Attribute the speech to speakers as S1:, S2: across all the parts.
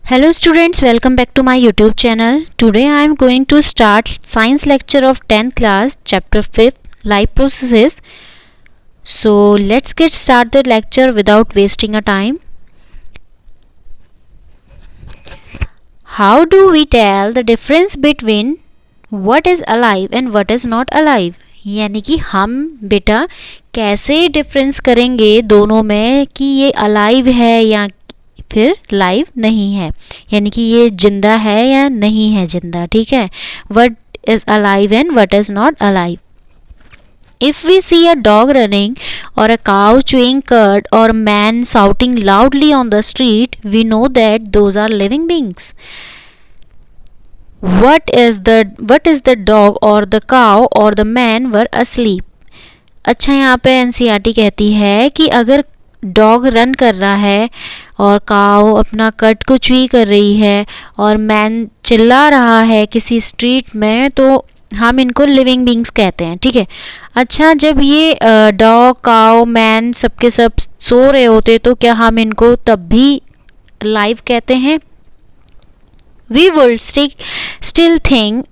S1: Hello students, welcome back to my YouTube channel. Today I am going to start science lecture of 10th class, chapter 5, life processes. So let's get start the lecture without wasting a time. How do we tell the difference between what is alive and what is not alive? यानी कि हम बेटा कैसे difference करेंगे दोनों में कि ये अलाइव है या फिर लाइव नहीं है, यानी कि ये जिंदा है या नहीं है जिंदा. ठीक है, what is alive and what is not alive. If we see a dog running or a cow chewing cud or a man shouting loudly on the street, we know that those are living beings. What is the dog or the cow or the man were asleep? अच्छा, यहाँ पे NCERT कहती है कि अगर dog run कर रहा है और काऊ अपना कट को च्वी कर रही है और मैन चिल्ला रहा है किसी स्ट्रीट में, तो हम इनको लिविंग बींग्स कहते हैं. ठीक है. अच्छा, जब ये डॉग काऊ मैन सबके सब सो रहे होते तो क्या हम इनको तब भी लाइव कहते हैं? We would still think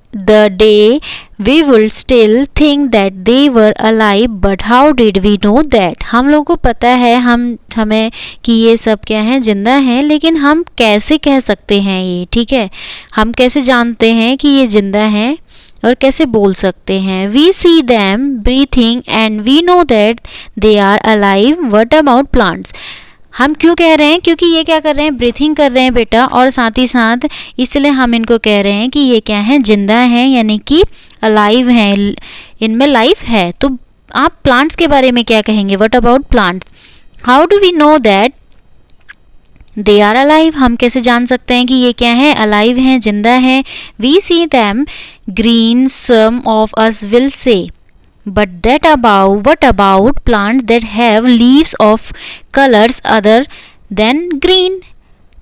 S1: that they were alive, but how did we know that? हम लोगों को पता है हमें कि ये सब क्या है, जिंदा हैं, लेकिन हम कैसे कह सकते हैं ये? ठीक है, हम कैसे जानते हैं कि ये जिंदा हैं और कैसे बोल सकते हैं? We see them breathing and we know that they are alive. What about plants? हम क्यों कह रहे हैं? क्योंकि ये क्या कर रहे हैं, ब्रीथिंग कर रहे हैं बेटा, और साथ ही साथ इसलिए हम इनको कह रहे हैं कि ये क्या है, जिंदा हैं, यानी कि अलाइव हैं, इनमें लाइफ है. तो आप प्लांट्स के बारे में क्या कहेंगे? What about plants? How do we know that they are alive? हम कैसे जान सकते हैं कि ये क्या है, अलाइव हैं, जिंदा हैं? We see them green, some of us will say. But what about plants that have leaves of colors other than green?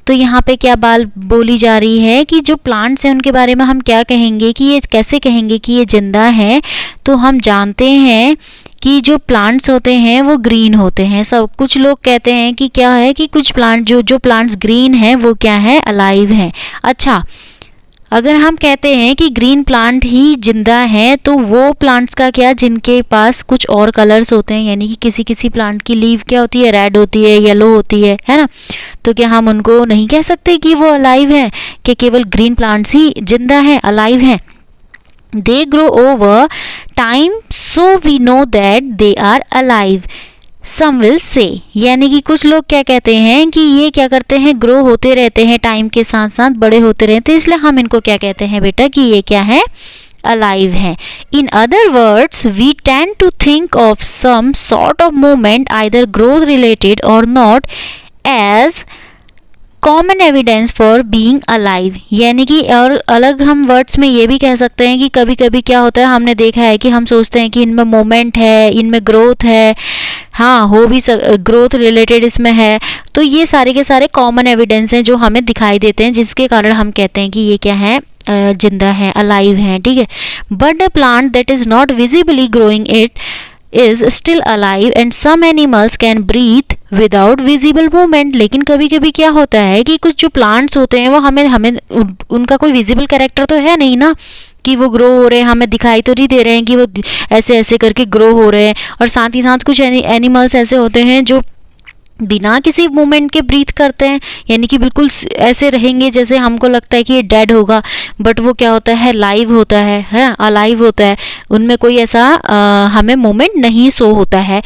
S1: तो यहाँ पे क्या बात बोली जा रही है कि जो प्लांट्स हैं उनके बारे में हम क्या कहेंगे, कि ये कैसे कहेंगे कि ये जिंदा है? तो हम जानते हैं कि जो प्लांट्स होते हैं वो ग्रीन होते हैं. सब कुछ लोग कहते हैं कि क्या है कि कुछ प्लांट जो प्लांट्स ग्रीन हैं वो क्या है, अलाइव हैं. अच्छा, अगर हम कहते हैं कि ग्रीन प्लांट ही जिंदा है, तो वो प्लांट्स का क्या जिनके पास कुछ और कलर्स होते हैं, यानी कि किसी किसी प्लांट की लीव क्या होती है, रेड होती है, येलो होती है ना? तो क्या हम उनको नहीं कह सकते कि वो अलाइव है, कि केवल ग्रीन प्लांट्स ही जिंदा है, अलाइव है? They grow over time so we know that they are alive. Some will say, यानी कि कुछ लोग क्या कहते हैं कि ये क्या करते हैं, ग्रो होते रहते हैं, टाइम के साथ साथ बड़े होते रहते हैं, इसलिए हम इनको क्या कहते हैं बेटा, कि ये क्या है, अलाइव है. In other words, we tend to think of some sort of movement either growth related और not as common evidence for being alive. यानी कि और अलग हम वर्ड्स में ये भी कह सकते हैं कि कभी कभी क्या होता है, हमने देखा है कि हम सोचते हैं कि इनमें मोमेंट है, इनमें ग्रोथ है, हाँ हो भी ग्रोथ रिलेटेड इसमें है, तो ये सारे के सारे कॉमन एविडेंस हैं जो हमें दिखाई देते हैं, जिसके कारण हम कहते हैं कि ये क्या है, जिंदा है, अलाइव है. ठीक है. But a plant that is not visibly growing it is still alive and some animals can breathe without visible movement. लेकिन कभी कभी क्या होता है कि कुछ जो प्लांट्स होते हैं वो हमें उनका कोई विजिबल कैरेक्टर तो है नहीं ना, कि वो ग्रो हो रहे हैं, हमें दिखाई तो नहीं दे रहे हैं कि वो ऐसे ऐसे करके ग्रो हो रहे हैं. और साथ ही साथ कुछ एनिमल्स ऐसे होते हैं जो बिना किसी मूवमेंट के ब्रीथ करते हैं, यानी कि बिल्कुल ऐसे रहेंगे जैसे हमको लगता है कि ये डेड होगा, बट वो क्या होता है, लाइव होता है, अलाइव होता है. उनमें कोई ऐसा हमें मूवमेंट नहीं शो होता है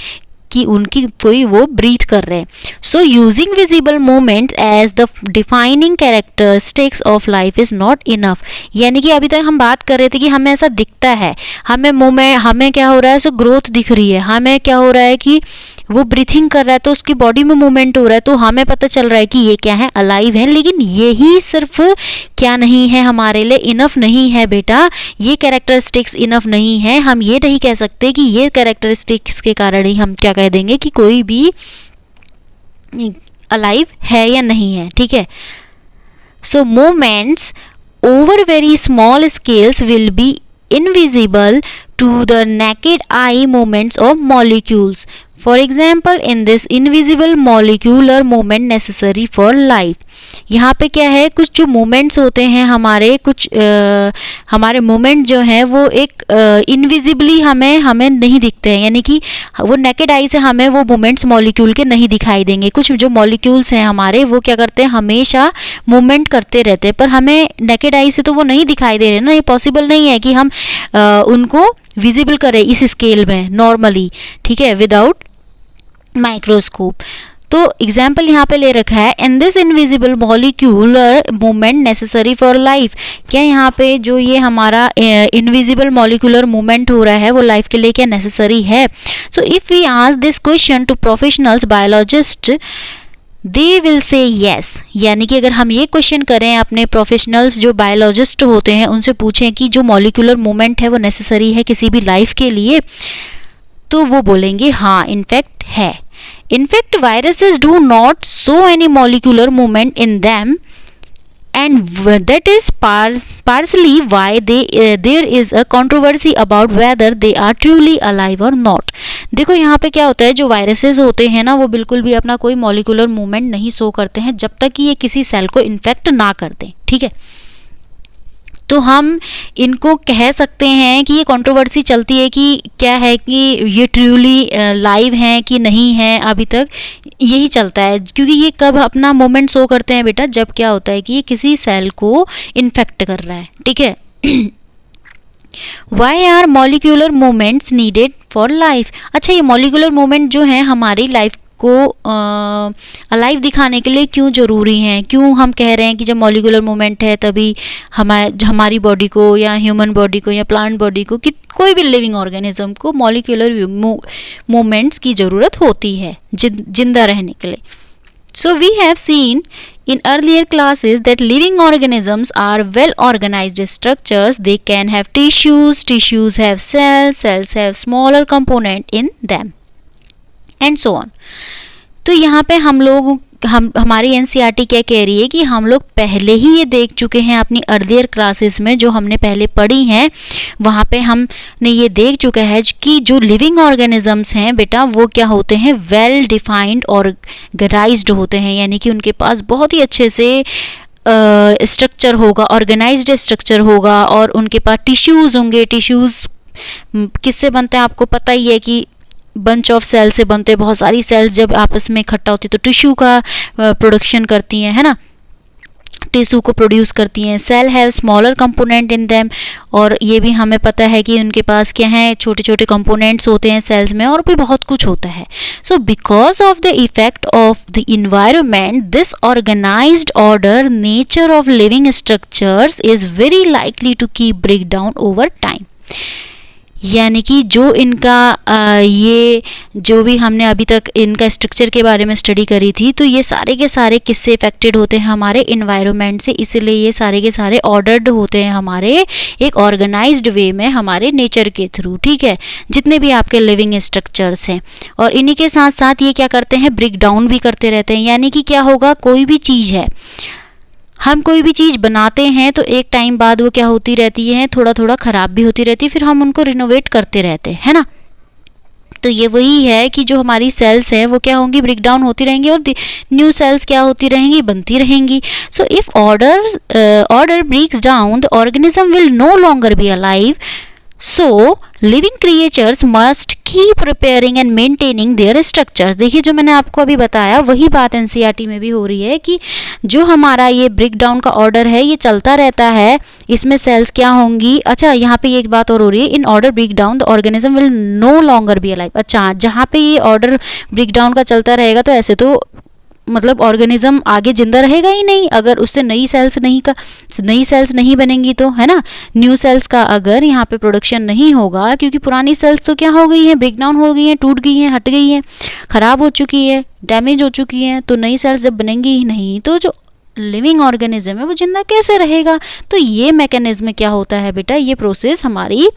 S1: कि उनकी कोई वो ब्रीथ कर रहे हैं. So using visible movements as the defining characteristics of life is not enough. यानी कि अभी तक हम बात कर रहे थे कि हमें ऐसा दिखता है, हमें मूवमेंट, हमें क्या हो रहा है, सो ग्रोथ दिख रही है, हमें क्या हो रहा है कि वो ब्रीथिंग कर रहा है, तो उसकी बॉडी में मूवमेंट हो रहा है, तो हमें पता चल रहा है कि ये क्या है, अलाइव है. लेकिन यही सिर्फ क्या नहीं है, हमारे लिए इनफ नहीं है बेटा, ये कैरेक्टरिस्टिक्स इनफ नहीं है. हम ये नहीं कह सकते कि ये कैरेक्टरिस्टिक्स के कारण ही हम क्या कह देंगे कि कोई भी अलाइव है या नहीं है. ठीक है. So movements over very small scales will be invisible to the naked eye movements of molecules. For example, in this invisible molecular movement necessary for life. यहाँ पे क्या है, कुछ जो मूवमेंट्स होते हैं हमारे, कुछ हमारे मूवमेंट जो हैं वो एक इनविजिबली हमें नहीं दिखते हैं, यानी कि वो नेकेड आई से हमें वो मूवमेंट्स मॉलिक्यूल के नहीं दिखाई देंगे. कुछ जो मॉलिक्यूल्स हैं हमारे वो क्या करते हैं, हमेशा मूवमेंट करते रहते हैं, पर हमें नेकेड आई से तो वो नहीं दिखाई दे रहे ना. ये पॉसिबल नहीं है कि हम उनको विजिबल करें इस स्केल में नॉर्मली, ठीक है, विदाउट माइक्रोस्कोप. तो एग्जाम्पल यहाँ पे ले रखा है, in this invisible molecular movement necessary for life. क्या यहाँ पे जो ये हमारा इनविजिबल मॉलिक्यूलर मूवमेंट हो रहा है वो लाइफ के लिए क्या नेसेसरी है. So if we ask this question to professionals biologist, they will say yes. यानी कि अगर हम ये क्वेश्चन करें अपने प्रोफेशनल्स जो बायोलॉजिस्ट होते हैं उनसे पूछें कि जो मॉलिक्यूलर मूवमेंट है वो नेसेसरी है किसी भी लाइफ के लिए, तो वो बोलेंगे हाँ इनफैक्ट है. In fact, viruses do not show any molecular movement in them, and that is partially why there is a controversy about whether they are truly alive or not. देखो यहाँ पे क्या होता है, जो वायरसेस होते हैं ना वो बिल्कुल भी अपना कोई मॉलिक्यूलर मूवमेंट नहीं शो करते हैं जब तक कि ये किसी सेल को इन्फेक्ट ना कर दें, ठीक है. तो हम इनको कह सकते हैं कि ये कंट्रोवर्सी चलती है कि क्या है कि ये ट्रूली लाइव हैं कि नहीं हैं, अभी तक यही चलता है. क्योंकि ये कब अपना मोमेंट शो करते हैं बेटा, जब क्या होता है कि ये किसी सेल को इन्फेक्ट कर रहा है, ठीक है. Why are molecular movements needed for life? अच्छा, ये molecular movement जो है हमारी लाइफ को अलाइव दिखाने के लिए क्यों ज़रूरी हैं, क्यों हम कह रहे हैं कि जब मॉलिक्यूलर मूवमेंट है तभी हमारी बॉडी को या ह्यूमन बॉडी को या प्लांट बॉडी को कि कोई भी लिविंग ऑर्गेनिज्म को मॉलिक्यूलर मूवमेंट्स की ज़रूरत होती है जिंदा रहने के लिए. So we have seen in earlier classes that living organisms are well organized structures. They can have tissues have cells have smaller component in them and so on. तो यहाँ पे हमारी एनसीईआरटी क्या कह रही है कि हम लोग पहले ही ये देख चुके हैं अपनी अर्लियर क्लासेस में, जो हमने पहले पढ़ी हैं वहाँ पे हमने ये देख चुका है कि जो लिविंग ऑर्गेनिजम्स हैं बेटा वो क्या होते हैं, वेल डिफाइंड ऑर्गेनाइज्ड होते हैं. यानी कि उनके पास बहुत ही अच्छे से स्ट्रक्चर होगा, ऑर्गेनाइज्ड स्ट्रक्चर होगा, और उनके पास टिश्यूज़ होंगे. टिश्यूज़ किससे बनते हैं आपको पता ही है कि बंच ऑफ सेल से बनते हैं. बहुत सारी सेल्स जब आपस में इकट्ठा होती है तो टिश्यू का प्रोडक्शन करती हैं, है ना, टिश्यू को प्रोड्यूस करती हैं. Cell have smaller component in them, और ये भी हमें पता है कि उनके पास क्या है, छोटे छोटे कंपोनेंट्स होते हैं सेल्स में, और भी बहुत कुछ होता है. So because of the effect of the environment, this organised order nature of living structures is very likely to keep break down over time. यानी कि जो इनका ये जो भी हमने अभी तक इनका स्ट्रक्चर के बारे में स्टडी करी थी, तो ये सारे के सारे किससे इफेक्टेड होते हैं, हमारे इन्वायरमेंट से. इसलिए ये सारे के सारे ऑर्डर्ड होते हैं हमारे एक ऑर्गेनाइज्ड वे में, हमारे नेचर के थ्रू, ठीक है, जितने भी आपके लिविंग स्ट्रक्चर्स हैं. और इन्हीं के साथ साथ ये क्या करते हैं, ब्रेक डाउन भी करते रहते हैं. यानी कि क्या होगा, कोई भी चीज़ है, हम कोई भी चीज़ बनाते हैं तो एक टाइम बाद वो क्या होती रहती है, थोड़ा थोड़ा ख़राब भी होती रहती है, फिर हम उनको रिनोवेट करते रहते हैं, है ना. तो ये वही है कि जो हमारी सेल्स हैं वो क्या होंगी, ब्रेक डाउन होती रहेंगी, और न्यू सेल्स क्या होती रहेंगी, बनती रहेंगी. So if order breaks down, the organism will no longer be alive. So, living creatures must keep repairing and maintaining their structures. देखिए, जो मैंने आपको अभी बताया वही बात एनसीईआरटी में भी हो रही है कि जो हमारा ये ब्रेक डाउन का ऑर्डर है ये चलता रहता है. इसमें सेल्स क्या होंगी, अच्छा यहाँ पे एक बात और हो रही है, in order break down the organism will no longer be alive. अच्छा, जहाँ पे ये ऑर्डर ब्रेक डाउन का चलता रहेगा तो ऐसे तो मतलब ऑर्गेनिज्म आगे जिंदा रहेगा ही नहीं, अगर उससे नई सेल्स नहीं बनेंगी तो, है ना. न्यू सेल्स का अगर यहाँ पे प्रोडक्शन नहीं होगा, क्योंकि पुरानी सेल्स तो क्या हो गई हैं, ब्रेक डाउन हो गई हैं, टूट गई हैं, हट गई हैं, ख़राब हो चुकी है, डैमेज हो चुकी हैं. तो नई सेल्स जब बनेंगी ही नहीं तो जो लिविंग ऑर्गेनिज्म है वो जिंदा कैसे रहेगा. तो ये मैकेनिज्म क्या होता है बेटा, ये प्रोसेस हमारी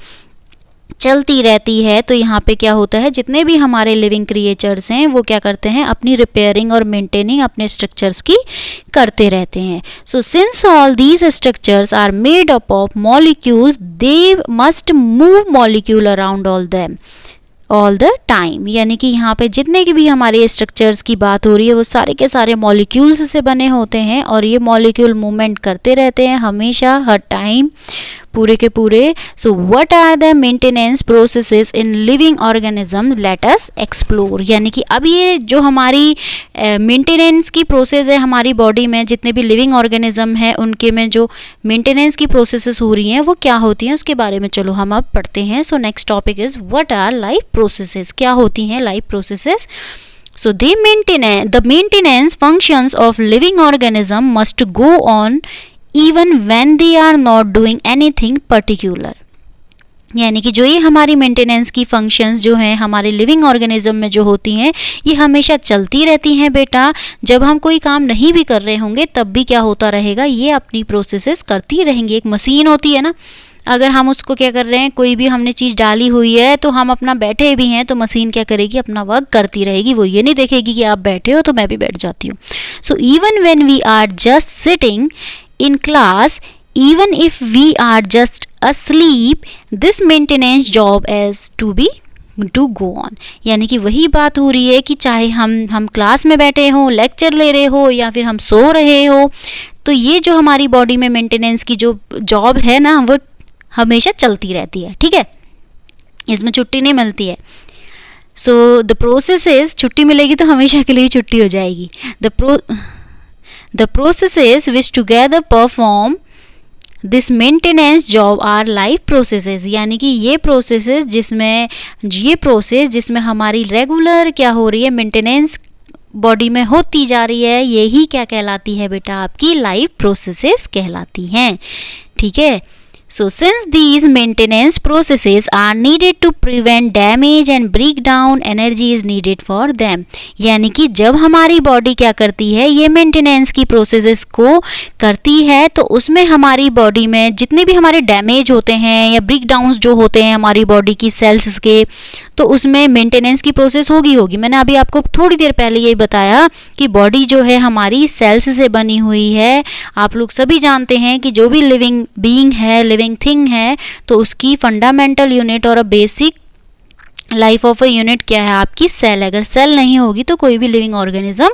S1: चलती रहती है. तो यहाँ पे क्या होता है, जितने भी हमारे लिविंग क्रिएचर्स हैं वो क्या करते हैं, अपनी रिपेयरिंग और मेंटेनिंग अपने स्ट्रक्चर्स की करते रहते हैं. So since all these structures are made up of molecules, they must move molecule around all them. All the time, यानी कि यहाँ पे जितने की भी हमारे स्ट्रक्चर्स की बात हो रही है वो सारे के सारे मॉलिक्यूल्स से बने होते हैं और ये मॉलिक्यूल मूवमेंट करते रहते हैं हमेशा, हर टाइम, पूरे के पूरे. So what are the maintenance processes in living organism, let us explore. यानी कि अब ये जो हमारी मेंटेनेंस की प्रोसेस है हमारी बॉडी में, जितने भी लिविंग ऑर्गेनिज्म है उनके में जो मेंटेनेंस की प्रोसेसेस हो रही हैं वो क्या होती हैं उसके बारे में चलो हम अब पढ़ते हैं. So next topic is what our life processes. क्या होती हैं life processes? So the maintenance functions of living organism must go on even when they are not doing anything particular. यानी कि जो ये हमारी मेंटेनेंस की फंक्शंस जो हैं हमारे लिविंग ऑर्गेनिज्म में जो होती हैं ये हमेशा चलती रहती हैं बेटा. जब हम कोई काम नहीं भी कर रहे होंगे तब भी क्या होता रहेगा, ये अपनी प्रोसेसेस करती रहेंगी. एक मशीन होती है ना, अगर हम उसको क्या कर रहे हैं, कोई भी हमने चीज़ डाली हुई है तो हम अपना बैठे भी हैं तो मशीन क्या करेगी, अपना वर्क करती रहेगी. वो ये नहीं देखेगी कि आप बैठे हो तो मैं भी बैठ जाती हूँ. So even when we are just sitting in class, even if we are just asleep, this maintenance job is to go on. यानी कि वही बात हो रही है कि चाहे हम क्लास में बैठे हो, लेक्चर ले रहे हो या फिर हम सो रहे हो, तो ये जो हमारी बॉडी में मेंटेनेंस की जो जॉब है ना वो हमेशा चलती रहती है. ठीक है, इसमें छुट्टी नहीं मिलती है. सो द प्रोसेसेस, छुट्टी मिलेगी तो हमेशा के लिए छुट्टी हो जाएगी. The processes which together perform this maintenance job our life processes. यानी कि ये प्रोसेस जिसमें हमारी रेगुलर क्या हो रही है, मेंटेनेंस बॉडी में होती जा रही है, यही क्या कहलाती है बेटा, आपकी लाइफ प्रोसेसेस कहलाती हैं. ठीक है. So since these maintenance processes are needed to prevent damage and breakdown, energy is needed for them. यानी कि जब हमारी बॉडी क्या करती है, ये मेंटेनेंस की प्रोसेसेस को करती है तो उसमें हमारी बॉडी में जितने भी हमारे डैमेज होते हैं या ब्रेकडाउन्स जो होते हैं हमारी बॉडी की सेल्स के, तो उसमें मेंटेनेंस की प्रोसेस होगी. मैंने अभी आपको थोड़ी देर पहले ये बताया कि बॉडी जो है हमारी सेल्स से बनी हुई है. आप लोग सभी जानते हैं कि जो भी लिविंग बीइंग है, लिविंग थिंग है, तो उसकी फंडामेंटल यूनिट और a basic life of a unit क्या है, आपकी सेल. अगर सेल नहीं होगी तो कोई भी लिविंग ऑर्गेनिज्म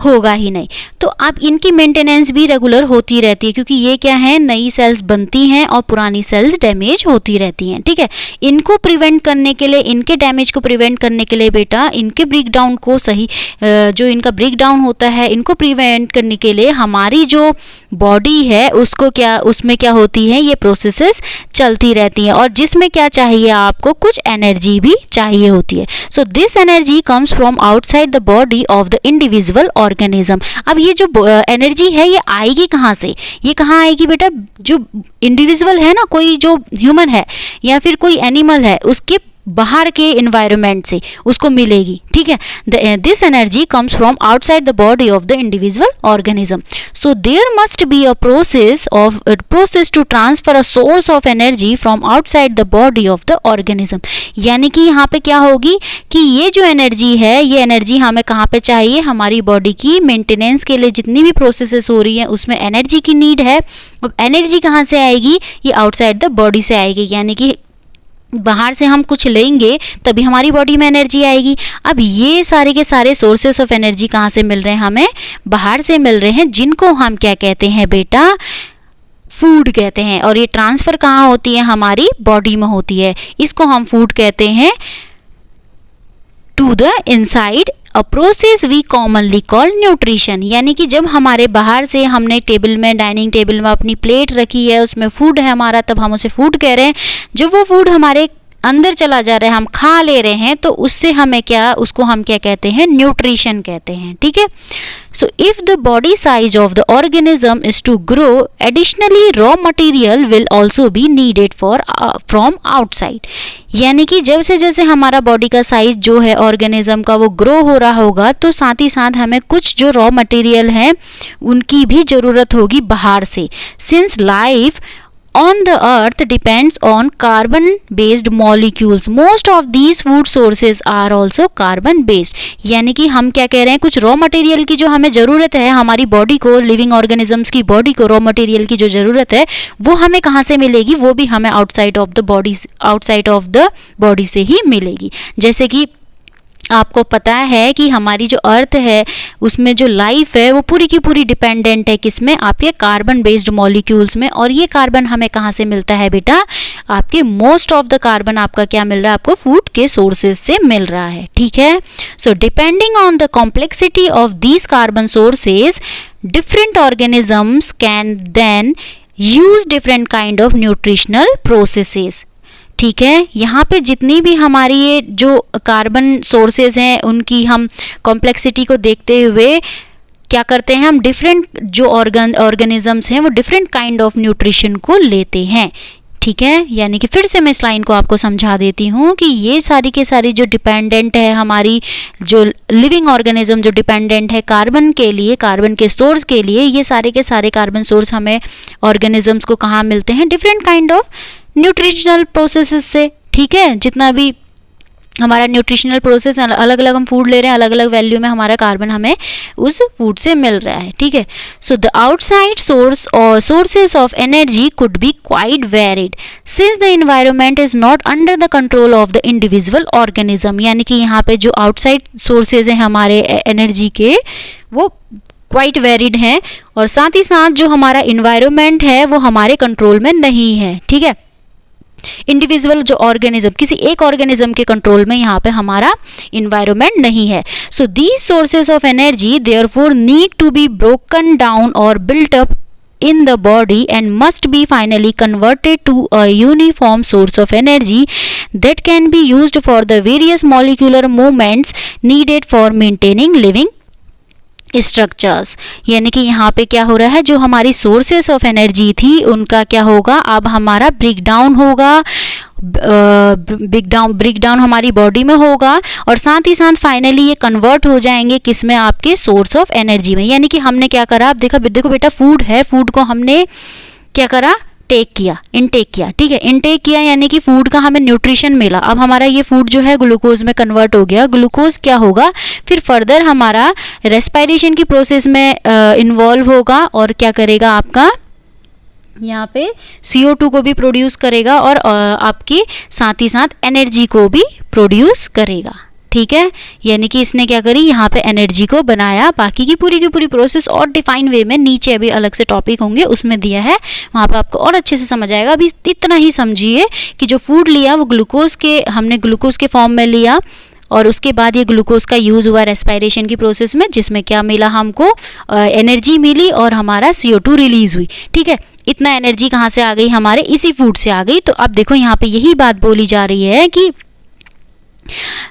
S1: होगा ही नहीं. तो अब इनकी मेंटेनेंस भी रेगुलर होती रहती है क्योंकि ये क्या है, नई सेल्स बनती हैं और पुरानी सेल्स डैमेज होती रहती हैं. ठीक है. इनको प्रिवेंट करने के लिए, इनके डैमेज को प्रिवेंट करने के लिए बेटा, इनके ब्रेकडाउन को सही, जो इनका ब्रेकडाउन होता है इनको प्रिवेंट करने के लिए हमारी जो बॉडी है उसको क्या, उसमें क्या होती है, ये प्रोसेसेस चलती रहती हैं और जिसमें क्या चाहिए, आपको कुछ एनर्जी भी चाहिए होती है. So this energy comes from outside the body of the individual organism. अब ये जो एनर्जी है ये आएगी कहाँ से, ये कहाँ आएगी बेटा, जो इंडिविजुअल है ना, कोई जो ह्यूमन है या फिर कोई एनिमल है उसके बाहर के इन्वायरमेंट से उसको मिलेगी. ठीक है. This energy comes from outside the body of the individual organism. So there must be a process to transfer a source of energy from outside the body of the organism. यानी कि यहाँ पे क्या होगी कि ये जो एनर्जी है, ये एनर्जी हमें कहाँ पे चाहिए, हमारी बॉडी की मेंटेनेंस के लिए जितनी भी प्रोसेसेस हो रही हैं उसमें एनर्जी की नीड है. अब एनर्जी कहाँ से आएगी, ये आउटसाइड द बॉडी से आएगी. यानी कि बाहर से हम कुछ लेंगे तभी हमारी बॉडी में एनर्जी आएगी. अब ये सारे के सारे सोर्सेस ऑफ एनर्जी कहाँ से मिल रहे हैं, हमें बाहर से मिल रहे हैं, जिनको हम क्या कहते हैं बेटा, फूड कहते हैं. और ये ट्रांसफ़र कहाँ होती है, हमारी बॉडी में होती है. इसको हम फूड कहते हैं. To the inside a process we commonly call nutrition. यानी कि जब हमारे बाहर से हमने टेबल में, डाइनिंग टेबल में अपनी प्लेट रखी है, उसमें फूड है हमारा, तब हम उसे फूड कह रहे हैं. जब वो फूड हमारे अंदर चला जा रहा है, हम खा ले रहे हैं, तो उससे हमें क्या, उसको हम क्या कहते हैं, न्यूट्रिशन कहते हैं. ठीक है. So if the body size of the organism is to grow, additionally raw material will also be needed from outside. यानी कि जब से जैसे हमारा बॉडी का साइज जो है ऑर्गेनिज्म का वो ग्रो हो रहा होगा, तो साथ ही साथ हमें कुछ जो रॉ मटेरियल हैं उनकी भी ज़रूरत होगी बाहर से. Since life on the earth depends on carbon based molecules. Most of these food sources are also carbon based. यानी कि हम क्या कह रहे हैं, कुछ रॉ मटेरियल की जो हमें ज़रूरत है, हमारी बॉडी को, लिविंग ऑर्गेनिजम्स की बॉडी को रॉ मटेरियल की जो ज़रूरत है वो हमें कहाँ से मिलेगी, वो भी हमें आउटसाइड ऑफ द बॉडी से ही मिलेगी. जैसे कि आपको पता है कि हमारी जो अर्थ है उसमें जो लाइफ है वो पूरी की पूरी डिपेंडेंट है किसमें, आपके कार्बन बेस्ड मॉलिक्यूल्स में. और ये कार्बन हमें कहाँ से मिलता है बेटा, आपके मोस्ट ऑफ द कार्बन आपका क्या मिल रहा है, आपको फूड के सोर्सेज से मिल रहा है. ठीक है. So depending on the complexity of these carbon sources different organisms can then use different kind of nutritional processes. ठीक है. यहाँ पे जितनी भी हमारी ये जो कार्बन सोर्सेज हैं उनकी हम कॉम्प्लेक्सिटी को देखते हुए क्या करते हैं, हम डिफरेंट जो ऑर्गेनिजम्स हैं वो डिफरेंट काइंड ऑफ न्यूट्रिशन को लेते हैं. ठीक है. यानी कि फिर से मैं इस लाइन को आपको समझा देती हूँ कि ये सारी के सारी जो डिपेंडेंट है, हमारी जो लिविंग ऑर्गेनिज्म जो डिपेंडेंट है कार्बन के लिए, कार्बन के सोर्स के लिए, ये सारे के सारे कार्बन सोर्स हमें ऑर्गेनिजम्स को कहाँ मिलते हैं, different kind of nutritional processes से. ठीक है. जितना भी हमारा न्यूट्रिशनल प्रोसेस, अलग अलग हम फूड ले रहे हैं, अलग अलग वैल्यू में हमारा कार्बन हमें उस फूड से मिल रहा है. ठीक है. सो द आउटसाइड सोर्स और sources of energy could be quite varied since the environment is not under the control of the individual organism. यानी कि यहाँ पे जो आउटसाइड सोर्सेज हैं हमारे एनर्जी के वो क्वाइट वेरिड हैं, और साथ ही साथ जो हमारा इन्वायरमेंट है वो हमारे कंट्रोल में नहीं है. ठीक है. इंडिविजुअल जो ऑर्गेनिज्म, किसी एक ऑर्गेनिज्म के कंट्रोल में यहाँ पे हमारा इन्वायरमेंट नहीं है. So these sources of energy therefore need to be broken down और built up in the body and must be finally converted to a uniform source of energy that can be used for the various molecular movements needed for maintaining living structures. यानी कि यहाँ पे क्या हो रहा है, जो हमारी सोर्सेस ऑफ एनर्जी थी उनका क्या होगा, अब हमारा ब्रेक डाउन होगा, ब्रेक डाउन हमारी बॉडी में होगा, और साथ ही साथ फाइनली ये कन्वर्ट हो जाएंगे किस में, आपके सोर्स ऑफ एनर्जी में. यानी कि हमने क्या करा, आप देखो बेटा, फूड है, फूड को हमने क्या करा, टेक किया, इनटेक किया. ठीक है. इनटेक किया यानी कि फूड का हमें न्यूट्रिशन मिला. अब हमारा ये फूड जो है ग्लूकोज में कन्वर्ट हो गया. ग्लूकोज क्या होगा, फिर फर्दर हमारा रेस्पिरेशन की प्रोसेस में इन्वॉल्व होगा और क्या करेगा, आपका यहाँ पे CO2 को भी प्रोड्यूस करेगा और आपकी साथ ही साथ एनर्जी को भी प्रोड्यूस करेगा. ठीक है. यानी कि इसने क्या करी, यहाँ पे एनर्जी को बनाया. बाकी की पूरी प्रोसेस और डिफाइन वे में नीचे अभी अलग से टॉपिक होंगे उसमें दिया है, वहाँ पे आपको और अच्छे से समझ आएगा. अभी इतना ही समझिए कि जो फूड लिया वो हमने ग्लूकोज के फॉर्म में लिया, और उसके बाद ये ग्लूकोज का यूज़ हुआ रेस्पिरेशन की प्रोसेस में, जिसमें क्या मिला हमको, एनर्जी मिली और हमारा CO2 रिलीज हुई. ठीक है. इतना एनर्जी कहाँ से आ गई, हमारे इसी फूड से आ गई. तो अब देखो यहाँ पे यही बात बोली जा रही है कि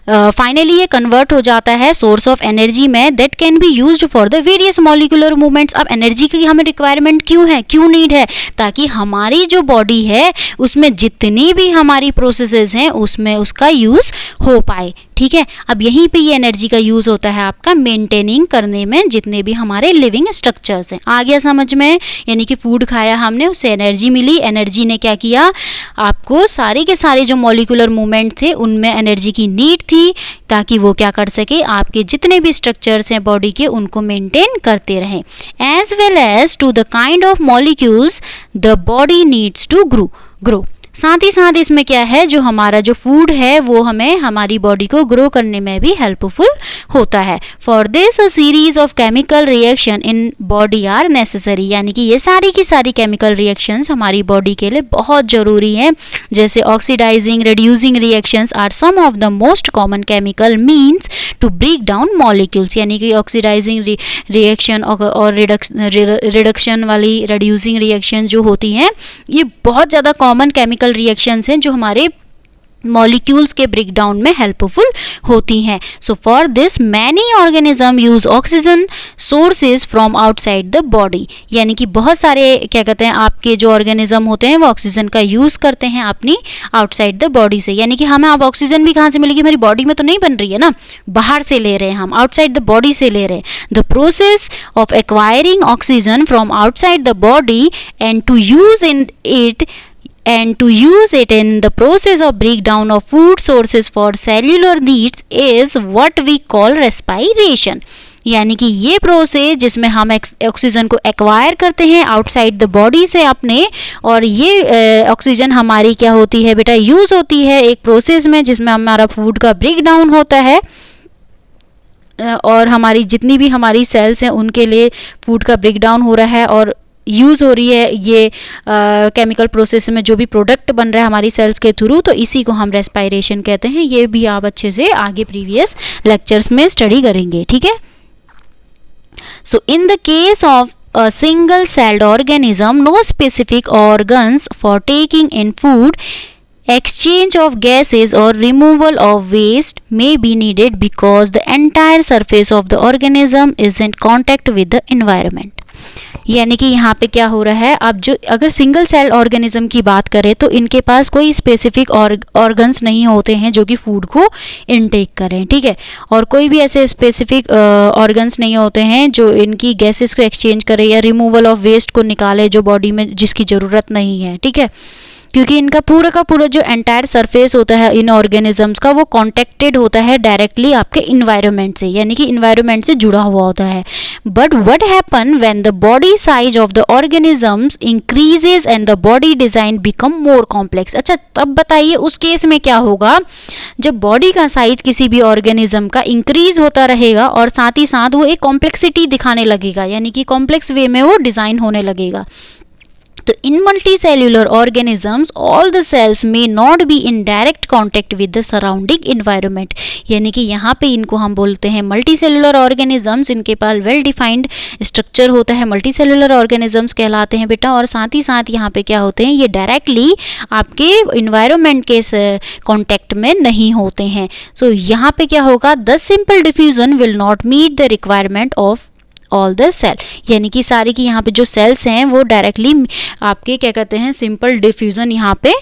S1: फाइनली ये कन्वर्ट हो जाता है सोर्स ऑफ एनर्जी में, that can be used for the various molecular movements. अब एनर्जी की हमें रिक्वायरमेंट क्यों है, क्यों नीड है, ताकि हमारी जो बॉडी है उसमें जितनी भी हमारी प्रोसेसेस हैं उसमें उसका यूज़ हो पाए. ठीक है. अब यहीं पे ये एनर्जी का यूज़ होता है आपका मेंटेनिंग करने में जितने भी हमारे लिविंग स्ट्रक्चर्स हैं. आ गया समझ में. यानी कि फूड खाया हमने, उससे एनर्जी मिली, एनर्जी ने क्या किया, आपको सारे के सारे जो मॉलिक्यूलर मूवमेंट थे उनमें एनर्जी की नीड थी, ताकि वो क्या कर सके, आपके जितने भी स्ट्रक्चर्स हैं बॉडी के उनको मेंटेन करते रहें. As well as to the kind of molecules the body needs to grow. साथ ही साथ इसमें क्या है, जो हमारा जो फूड है वो हमें हमारी बॉडी को ग्रो करने में भी हेल्पफुल होता है. For this a series of chemical reaction in body are necessary. यानी कि ये सारी की सारी केमिकल रिएक्शंस हमारी बॉडी के लिए बहुत ज़रूरी हैं. जैसे oxidising, reducing reactions are some of the most common chemical means to break down molecules. यानी कि ऑक्सीडाइजिंग रिएक्शन और रिडक्शन वाली रिड्यूसिंग रिएक्शन जो होती हैं, ये बहुत ज़्यादा कॉमन केमिकल रिएक्शंस हैं जो हमारे मॉलिक्यूल्स के ब्रेकडाउन में हेल्पफुल होती हैं. So for this many organism use oxygen sources from outside the body. यानी कि बहुत सारे क्या कहते हैं आपके जो ऑर्गेनिज्म होते हैं वो ऑक्सीजन का यूज़ करते हैं अपनी आउटसाइड द बॉडी से. यानी कि हमें अब ऑक्सीजन भी कहाँ से मिलेगी, हमारी बॉडी में तो नहीं बन रही है ना, बाहर से ले रहे हैं हम, आउटसाइड द बॉडी से ले रहे हैं. The process of acquiring oxygen from outside the body and to use in the process of breakdown of food sources for cellular needs is what we call respiration. यानी कि ये process जिसमें हम oxygen को एक्वायर करते हैं outside the body से अपने, और ये ऑक्सीजन हमारी क्या होती है बेटा, यूज़ होती है एक प्रोसेस में जिसमें हमारा फूड का ब्रेकडाउन होता है और हमारी जितनी भी हमारी सेल्स हैं उनके लिए फूड का ब्रेकडाउन हो रहा है और यूज़ हो रही है ये केमिकल प्रोसेस में जो भी प्रोडक्ट बन रहा है हमारी सेल्स के थ्रू, तो इसी को हम रेस्पायरेशन कहते हैं. ये भी आप अच्छे से आगे प्रीवियस लेक्चर्स में स्टडी करेंगे. ठीक है. So in the case of a single celled organism, no specific organs for taking in food, exchange of gases or removal of waste may be needed because the entire surface of the organism is in contact with the environment. यानी कि यहाँ पे क्या हो रहा है, अब जो अगर सिंगल सेल ऑर्गेनिज्म की बात करें तो इनके पास कोई स्पेसिफिक ऑर्गन्स नहीं होते हैं जो कि फूड को इनटेक करें. ठीक है. और कोई भी ऐसे स्पेसिफिक ऑर्गन्स नहीं होते हैं जो इनकी गैसेस को एक्सचेंज करे या रिमूवल ऑफ वेस्ट को निकाले जो बॉडी में जिसकी ज़रूरत नहीं है. ठीक है. क्योंकि इनका पूरा का पूरा जो एंटायर सरफेस होता है इन ऑर्गेनिजम्स का वो कॉन्टेक्टेड होता है डायरेक्टली आपके इन्वायरमेंट से, यानी कि इन्वायरमेंट से जुड़ा हुआ होता है. But what happen when the body size of the organisms increases and the body design become more complex. अच्छा, तब बताइए उस केस में क्या होगा, जब बॉडी का साइज किसी भी ऑर्गेनिज्म का इंक्रीज होता रहेगा और साथ ही साथ वो एक कॉम्प्लेक्सिटी दिखाने लगेगा, यानी कि कॉम्प्लेक्स वे में वो डिज़ाइन होने लगेगा. तो in multicellular organisms all the cells may not be in direct contact with the surrounding environment. यानी कि यहाँ पे इनको हम बोलते हैं मल्टीसेलुलर ऑर्गेनिजम्स. इनके पास वेल डिफाइंड स्ट्रक्चर होता है, मल्टीसेलुलर ऑर्गेनिजम्स कहलाते हैं बेटा. और साथ ही साथ यहाँ पे क्या होते हैं, ये डायरेक्टली आपके इन्वायरमेंट के कॉन्टेक्ट में नहीं होते हैं. सो यहाँ पे क्या होगा, the simple diffusion will not meet the requirement of all the cell. यानी कि सारी की यहाँ पे जो सेल्स हैं वो डायरेक्टली आपके क्या कहते हैं सिंपल डिफ्यूजन यहाँ पे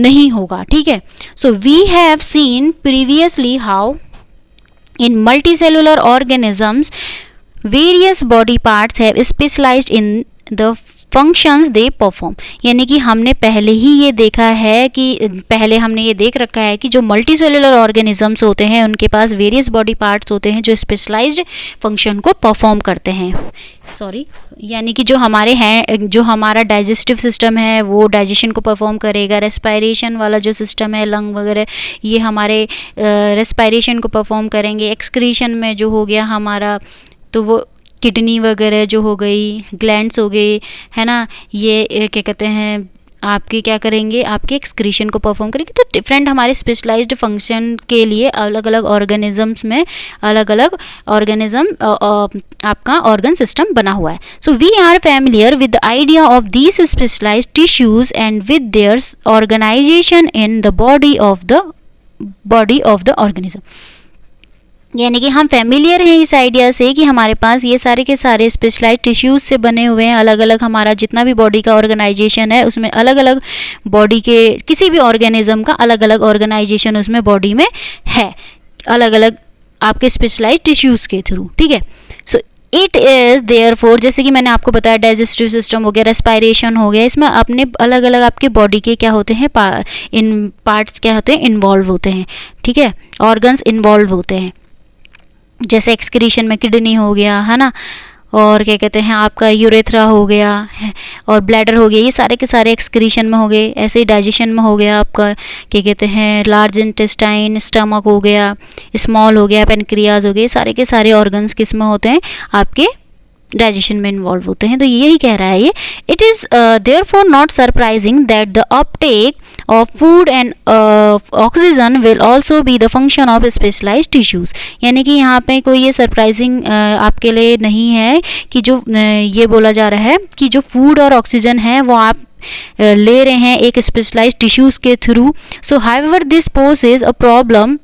S1: नहीं होगा. ठीक है. So we have seen previously how in multicellular organisms various body parts have specialised in the functions they perform. यानी कि हमने पहले ही ये देखा है कि पहले हमने ये देख रखा है कि जो मल्टीसेलुलर ऑर्गेनिजम्स होते हैं उनके पास वेरियस बॉडी पार्ट्स होते हैं जो स्पेशलाइज्ड फंक्शन को परफॉर्म करते हैं. यानी कि जो हमारे हैं, जो हमारा डाइजेस्टिव सिस्टम है वो डाइजेशन को परफॉर्म करेगा. रेस्पायरेशन वाला जो सिस्टम है, लंग वगैरह, ये हमारे रेस्पायरेशन को परफॉर्म करेंगे. एक्सक्रीशन में जो हो गया हमारा, तो वो किडनी वगैरह जो हो गई, ग्लैंड्स हो गई, है ना, ये क्या कहते हैं आपके क्या करेंगे, आपके एक्सक्रीशन को परफॉर्म करेंगे. तो डिफरेंट हमारे स्पेशलाइज्ड फंक्शन के लिए अलग अलग ऑर्गेनिजम्स में अलग अलग ऑर्गेनिज्म आपका ऑर्गन सिस्टम बना हुआ है. So we are familiar with the idea of these specialised tissues and with their organisation in the body of the organism. यानी कि हम फैमिलियर हैं इस आइडिया से कि हमारे पास ये सारे के सारे स्पेशलाइज्ड टिश्यूज से बने हुए हैं. अलग अलग हमारा जितना भी बॉडी का ऑर्गेनाइजेशन है उसमें अलग अलग बॉडी के किसी भी ऑर्गेनिज्म का अलग अलग ऑर्गेनाइजेशन उसमें बॉडी में है, अलग अलग आपके स्पेशलाइज्ड टिश्यूज के थ्रू. ठीक है. सो इट इज़ देयरफॉर, जैसे कि मैंने आपको बताया डाइजेस्टिव सिस्टम हो गया, रेस्पायरेशन हो गया, इसमें अपने अलग अलग आपके बॉडी के क्या होते हैं इन पार्ट्स क्या होते हैं इन्वॉल्व होते हैं. ठीक है. ऑर्गन्स इन्वॉल्व होते हैं. जैसे एक्सक्रीशन में किडनी हो गया, है ना, और क्या कहते हैं आपका यूरेथ्रा हो गया और ब्लैडर हो गया, ये सारे के सारे एक्सक्रीशन में हो गए. ऐसे ही डाइजेशन में हो गया आपका क्या कहते हैं लार्ज इंटेस्टाइन, स्टमक हो गया, स्मॉल हो गया, पेनक्रियाज हो गए, सारे के सारे ऑर्गन्स किस में होते हैं आपके डाइजेशन में इन्वॉल्व होते हैं. तो यही कह रहा है ये. It is therefore not surprising that the Uptake of food and oxygen will also be the function of specialized tissues. यानी कि यहाँ पे कोई ये सरप्राइजिंग आपके लिए नहीं है कि जो ये बोला जा रहा है कि जो फूड और ऑक्सीजन है वो आप ले रहे हैं एक स्पेशलाइज्ड टिश्यूज़ के through. So however this possess a problem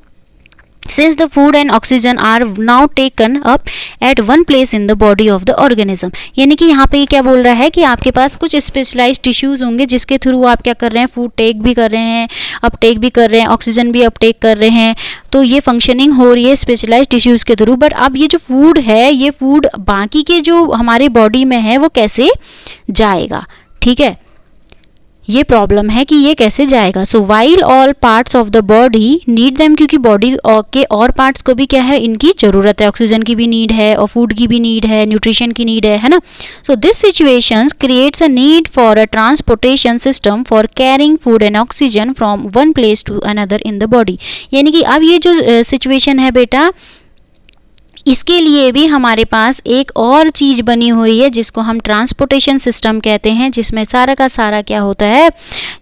S1: since the food and oxygen are now taken up at one place in the body of the organism. यानी कि यहाँ पे क्या बोल रहा है कि आपके पास कुछ स्पेशलाइज्ड टिश्यूज़ होंगे जिसके थ्रू आप क्या कर रहे हैं, फूड टेक भी कर रहे हैं, अपटेक भी कर रहे हैं, ऑक्सीजन भी अपटेक कर रहे हैं. तो ये फंक्शनिंग हो रही है स्पेशलाइज्ड टिश्यूज़ के थ्रू. बट अब ये जो फूड है, ये फूड बाकी के जो हमारे बॉडी में है वो कैसे जाएगा. ठीक है, ये प्रॉब्लम है कि ये कैसे जाएगा. So while all parts of the body need them, क्योंकि बॉडी के और पार्ट्स को भी क्या है, इनकी ज़रूरत है. ऑक्सीजन की भी नीड है और फूड की भी नीड है, न्यूट्रिशन की नीड है ना. So this situations creates a need for a transportation system for carrying food and oxygen from one place to another in the body. यानी कि अब ये जो सिचुएशन है बेटा, इसके लिए भी हमारे पास एक और चीज़ बनी हुई है जिसको हम ट्रांसपोर्टेशन सिस्टम कहते हैं, जिसमें सारा का सारा क्या होता है,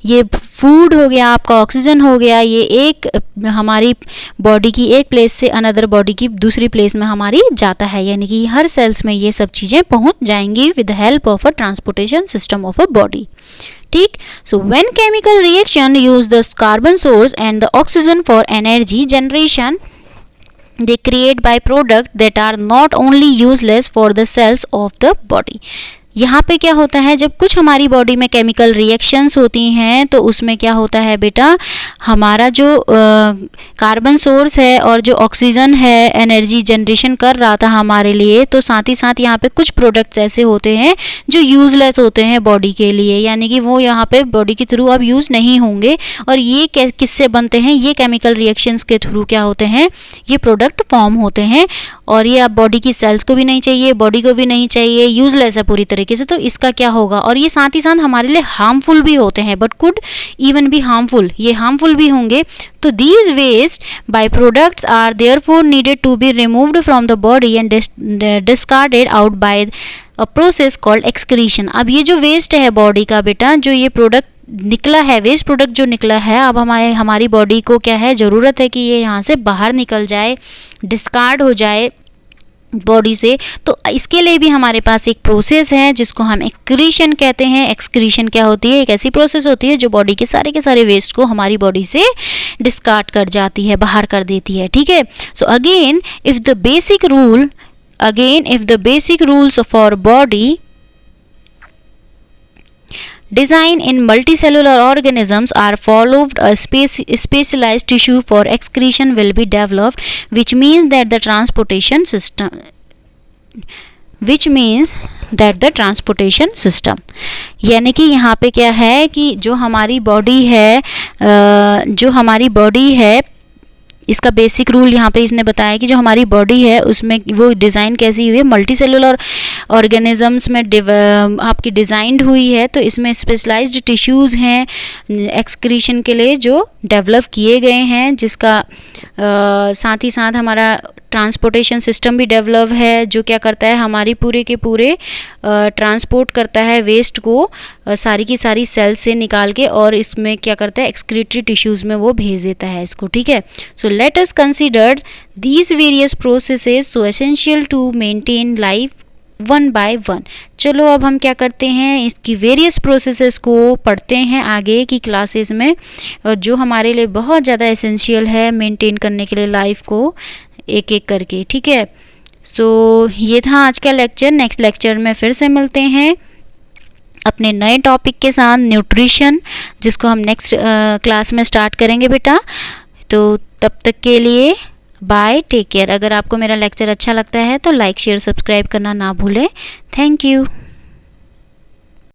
S1: ये फूड हो गया, आपका ऑक्सीजन हो गया, ये एक हमारी बॉडी की एक प्लेस से अनदर बॉडी की दूसरी प्लेस में हमारी जाता है. यानी कि हर सेल्स में ये सब चीज़ें पहुंच जाएंगी with help of a transportation system of a body. ठीक. So when chemical reaction use the carbon source and the oxygen for energy generation, they create byproduct that are not only useless for the cells of the body. यहाँ पे क्या होता है, जब कुछ हमारी body में केमिकल रिएक्शंस होती हैं तो उसमें क्या होता है बेटा, हमारा जो कार्बन सोर्स है और जो ऑक्सीजन है एनर्जी जनरेशन कर रहा था हमारे लिए, तो साथ ही साथ यहाँ पे कुछ प्रोडक्ट्स ऐसे होते हैं जो यूजलेस होते हैं बॉडी के लिए. यानी कि वो यहाँ पे बॉडी के थ्रू अब यूज़ नहीं होंगे. और ये किससे बनते हैं, ये केमिकल रिएक्शंस के थ्रू क्या होते हैं, ये प्रोडक्ट फॉर्म होते हैं. और ये अब बॉडी की सेल्स को भी नहीं चाहिए, बॉडी को भी नहीं चाहिए, यूजलेस है पूरी तरीके से. तो इसका क्या होगा, और ये साथ ही साथ हमारे लिए हार्मफुल भी होते हैं, बट कुड इवन भी हार्मफुल, ये हार्मफुल भी होंगे. तो these waste by products are therefore needed to be removed from the body and discarded out by a process called excretion. अब ये जो वेस्ट है बॉडी का बेटा, जो ये प्रोडक्ट निकला है, वेस्ट प्रोडक्ट जो निकला है, अब हमारी बॉडी को क्या है, ज़रूरत है कि ये यहाँ से बाहर निकल जाए, डिस्कार्ड हो जाए बॉडी से. तो इसके लिए भी हमारे पास एक प्रोसेस है जिसको हम एक्सक्रीशन कहते हैं. एक्सक्रीशन क्या होती है, एक ऐसी प्रोसेस होती है जो बॉडी के सारे वेस्ट को हमारी बॉडी से डिस्कार्ड कर जाती है, बाहर कर देती है. ठीक है. So again if the basic rules for body design in multicellular organisms are followed, a specialized tissue for excretion will be developed, which means that the transportation system यानी कि यहाँ पे क्या है कि जो हमारी बॉडी है इसका बेसिक रूल यहाँ पे इसने बताया कि जो हमारी बॉडी है उसमें वो डिज़ाइन कैसी हुई है, मल्टी सेलुलर ऑर्गेनिजम्स में आपकी डिज़ाइंड हुई है. तो इसमें स्पेशलाइज्ड टिश्यूज़ हैं एक्सक्रीशन के लिए जो डेवलप किए गए हैं, जिसका साथ ही साथ हमारा ट्रांसपोर्टेशन सिस्टम भी डेवलप है, जो क्या करता है, हमारी पूरे के पूरे ट्रांसपोर्ट करता है वेस्ट को सारी की सारी सेल से निकाल के, और इसमें क्या करता है, एक्सक्रीटरी टिश्यूज़ में वो भेज देता है इसको. ठीक है. So let us consider these various processes so essential to maintain life one by one. चलो अब हम क्या करते हैं, इसकी वेरियस प्रोसेसेस को पढ़ते हैं आगे की क्लासेस में, जो हमारे लिए बहुत ज़्यादा एसेंशियल है मेंटेन करने के लिए लाइफ को, एक एक करके. ठीक है. सो ये था आज का लेक्चर. नेक्स्ट लेक्चर में फिर से मिलते हैं अपने नए टॉपिक के साथ, न्यूट्रिशन, जिसको हम नेक्स्ट क्लास में स्टार्ट करेंगे बेटा. तो तब तक के लिए बाय, टेक केयर. अगर आपको मेरा लेक्चर अच्छा लगता है तो लाइक शेयर सब्सक्राइब करना ना भूलें. Thank you.